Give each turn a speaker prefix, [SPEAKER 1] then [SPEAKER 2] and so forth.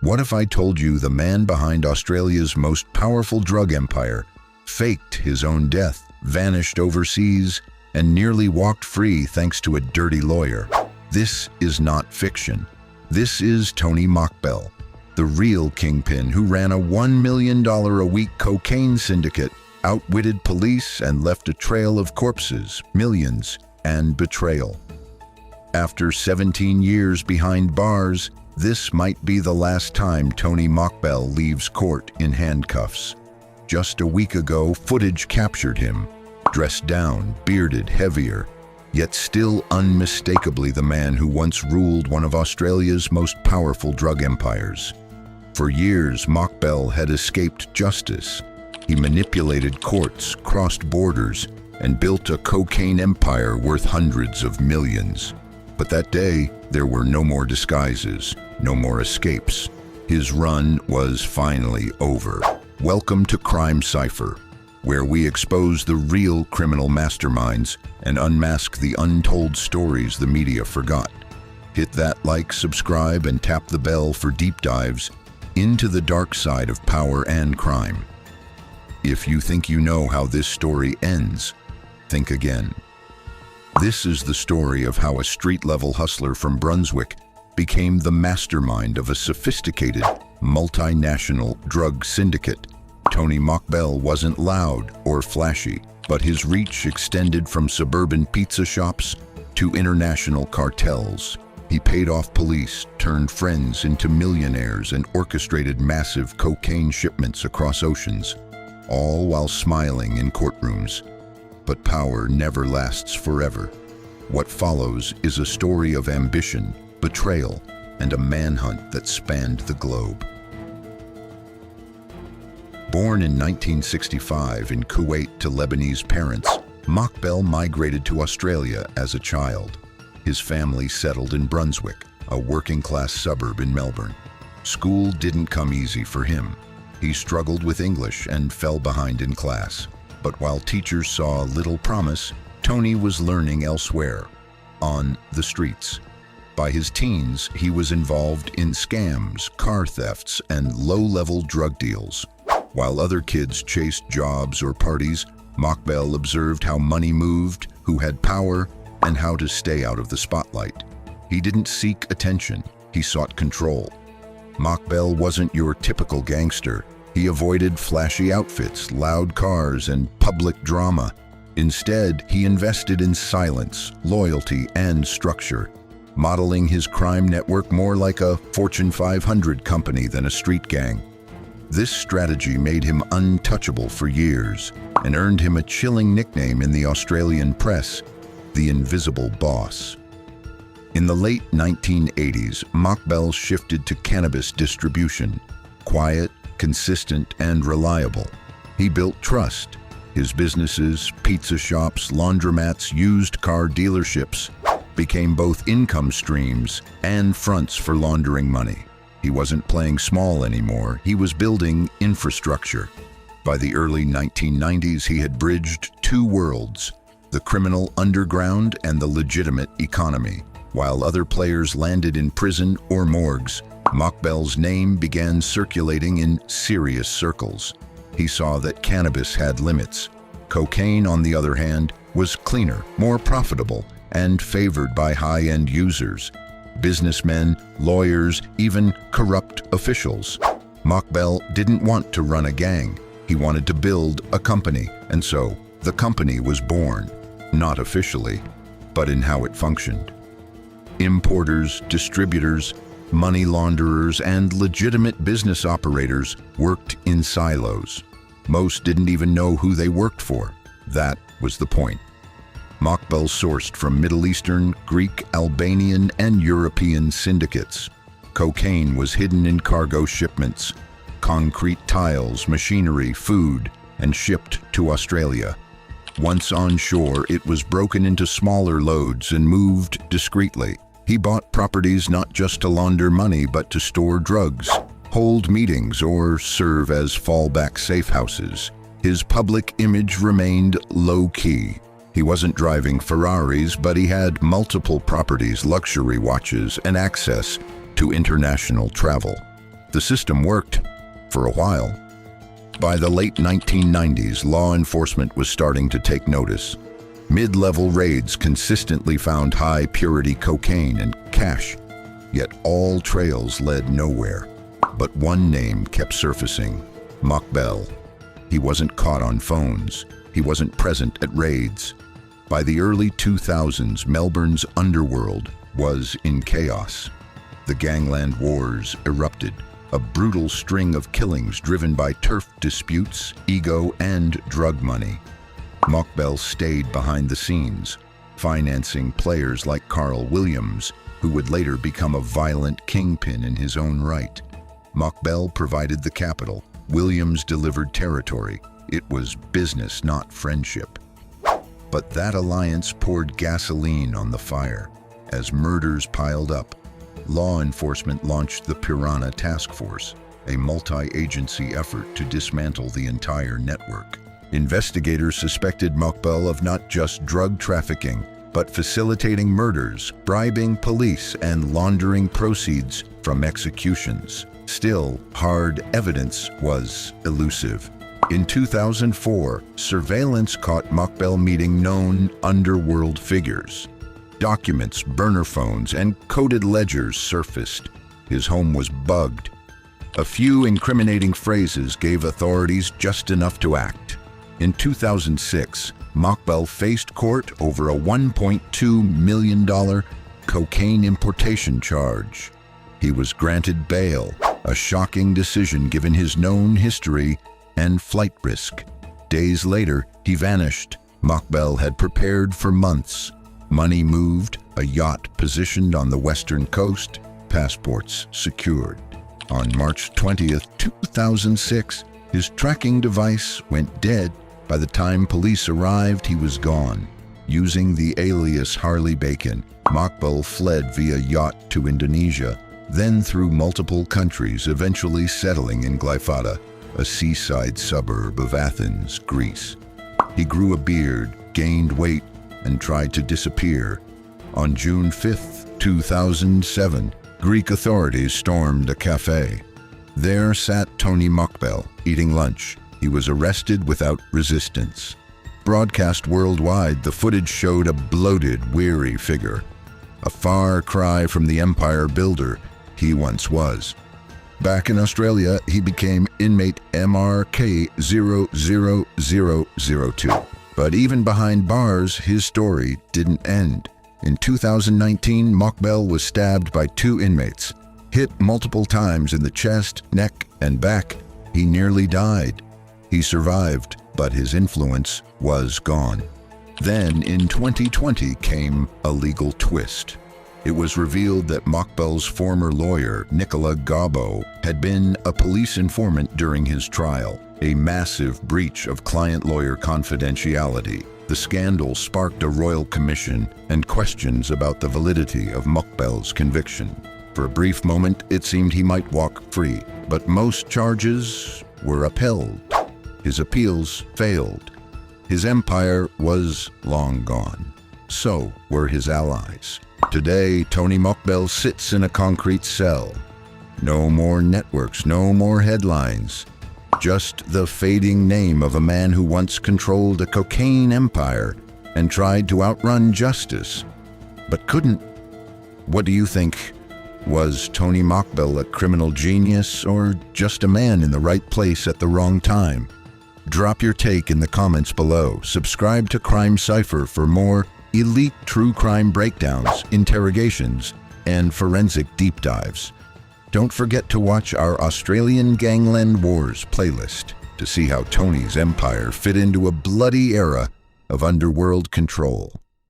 [SPEAKER 1] What if I told you the man behind Australia's most powerful drug empire faked his own death, vanished overseas, and nearly walked free thanks to a dirty lawyer? This is not fiction. This is Tony Mokbel, the real Kingpin who ran a $1 million a week cocaine syndicate, outwitted police, and left a trail of corpses, millions, and betrayal. After 17 years behind bars, this might be the last time Tony Mokbel leaves court in handcuffs. Just a week ago, footage captured him, dressed down, bearded, heavier, yet still unmistakably the man who once ruled one of Australia's most powerful drug empires. For years, Mokbel had escaped justice. He manipulated courts, crossed borders, and built a cocaine empire worth hundreds of millions. But that day, there were no more disguises, no more escapes. His run was finally over. Welcome to Crime Cipher, where we expose the real criminal masterminds and unmask the untold stories the media forgot. Hit that like, subscribe, and tap the bell for deep dives into the dark side of power and crime. If you think you know how this story ends, think again. This is the story of how a street-level hustler from Brunswick became the mastermind of a sophisticated, multinational drug syndicate. Tony Mokbel wasn't loud or flashy, but his reach extended from suburban pizza shops to international cartels. He paid off police, turned friends into millionaires, and orchestrated massive cocaine shipments across oceans, all while smiling in courtrooms. But power never lasts forever. What follows is a story of ambition, betrayal, and a manhunt that spanned the globe. Born in 1965 in Kuwait to Lebanese parents, Mokbel migrated to Australia as a child. His family settled in Brunswick, a working-class suburb in Melbourne. School didn't come easy for him. He struggled with English and fell behind in class. But while teachers saw little promise, Tony was learning elsewhere, on the streets. By his teens, he was involved in scams, car thefts, and low-level drug deals. While other kids chased jobs or parties, Mokbel observed how money moved, who had power, and how to stay out of the spotlight. He didn't seek attention, he sought control. Mokbel wasn't your typical gangster. He avoided flashy outfits, loud cars, and public drama. Instead, he invested in silence, loyalty, and structure, modeling his crime network more like a Fortune 500 company than a street gang. This strategy made him untouchable for years and earned him a chilling nickname in the Australian press, the Invisible Boss. In the late 1980s, Mokbel shifted to cannabis distribution. Quiet, consistent, and reliable. He built trust. His businesses, pizza shops, laundromats, used car dealerships became both income streams and fronts for laundering money. He wasn't playing small anymore. He was building infrastructure. By the early 1990s, he had bridged two worlds, the criminal underground and the legitimate economy. While other players landed in prison or morgues, Mokbel's name began circulating in serious circles. He saw that cannabis had limits. Cocaine, on the other hand, was cleaner, more profitable, and favored by high-end users. Businessmen, lawyers, even corrupt officials. Mokbel didn't want to run a gang. He wanted to build a company, and so the company was born, not officially, but in how it functioned. Importers, distributors, money launderers, and legitimate business operators worked in silos. Most didn't even know who they worked for. That was the point. Mokbel sourced from Middle Eastern, Greek, Albanian, and European syndicates. Cocaine was hidden in cargo shipments, concrete tiles, machinery, food, and shipped to Australia. Once on shore, it was broken into smaller loads and moved discreetly. He bought properties not just to launder money, but to store drugs, hold meetings, or serve as fallback safe houses. His public image remained low-key. He wasn't driving Ferraris, but he had multiple properties, luxury watches, and access to international travel. The system worked for a while. By the late 1990s, law enforcement was starting to take notice. Mid-level raids consistently found high-purity cocaine and cash, yet all trails led nowhere. But one name kept surfacing: Mokbel. He wasn't caught on phones. He wasn't present at raids. By the early 2000s, Melbourne's Underworld was in chaos. The Gangland wars erupted, a brutal string of killings driven by turf disputes, ego, and drug money. Mokbel stayed behind the scenes, financing players like Carl Williams, who would later become a violent kingpin in his own right. Mokbel provided the capital. Williams delivered territory. It was business, not friendship. But that alliance poured gasoline on the fire. As murders piled up, law enforcement launched the Purana task force, a multi-agency effort to dismantle the entire network. Investigators suspected Mokbel of not just drug trafficking, but facilitating murders, bribing police, and laundering proceeds from executions. Still, hard evidence was elusive. In 2004, surveillance caught Mokbel meeting known underworld figures. Documents, burner phones, and coded ledgers surfaced. His home was bugged. A few incriminating phrases gave authorities just enough to act. In 2006, Mokbel faced court over a $1.2 million cocaine importation charge. He was granted bail, a shocking decision given his known history and flight risk. Days later, he vanished. Mokbel had prepared for months. Money moved, a yacht positioned on the western coast, passports secured. On March 20th, 2006, his tracking device went dead. By the time police arrived, he was gone. Using the alias Harley, Mokbel fled via yacht to Indonesia, then through multiple countries, eventually settling in Glyfada, a seaside suburb of Athens, Greece. He grew a beard, gained weight, and tried to disappear. On June 5, 2007, Greek authorities stormed a cafe. There sat Tony Mokbel, eating lunch. He was arrested without resistance. Broadcast worldwide, the footage showed a bloated, weary figure, a far cry from the empire builder he once was. Back in Australia, he became inmate MRK 00002. But even behind bars, his story didn't end. In 2019, Mokbel was stabbed by 2 inmates. Hit multiple times in the chest, neck, and back, he nearly died. He survived, but his influence was gone. Then, in 2020, came a legal twist. It was revealed that Mokbel's former lawyer, Nicola Gobbo, had been a police informant during his trial, a massive breach of client-lawyer confidentiality. The scandal sparked a royal commission and questions about the validity of Mokbel's conviction. For a brief moment, it seemed he might walk free, but most charges were upheld. His appeals failed. His empire was long gone. So were his allies. Today, Tony Mokbel sits in a concrete cell. No more networks, no more headlines. Just the fading name of a man who once controlled a cocaine empire and tried to outrun justice, but couldn't. What do you think? Was Tony Mokbel a criminal genius or just a man in the right place at the wrong time? Drop your take in the comments below. Subscribe to Crime Cipher for more elite true crime breakdowns, interrogations, and forensic deep dives. Don't forget to watch our Australian Gangland Wars playlist to see how Tony's empire fit into a bloody era of underworld control.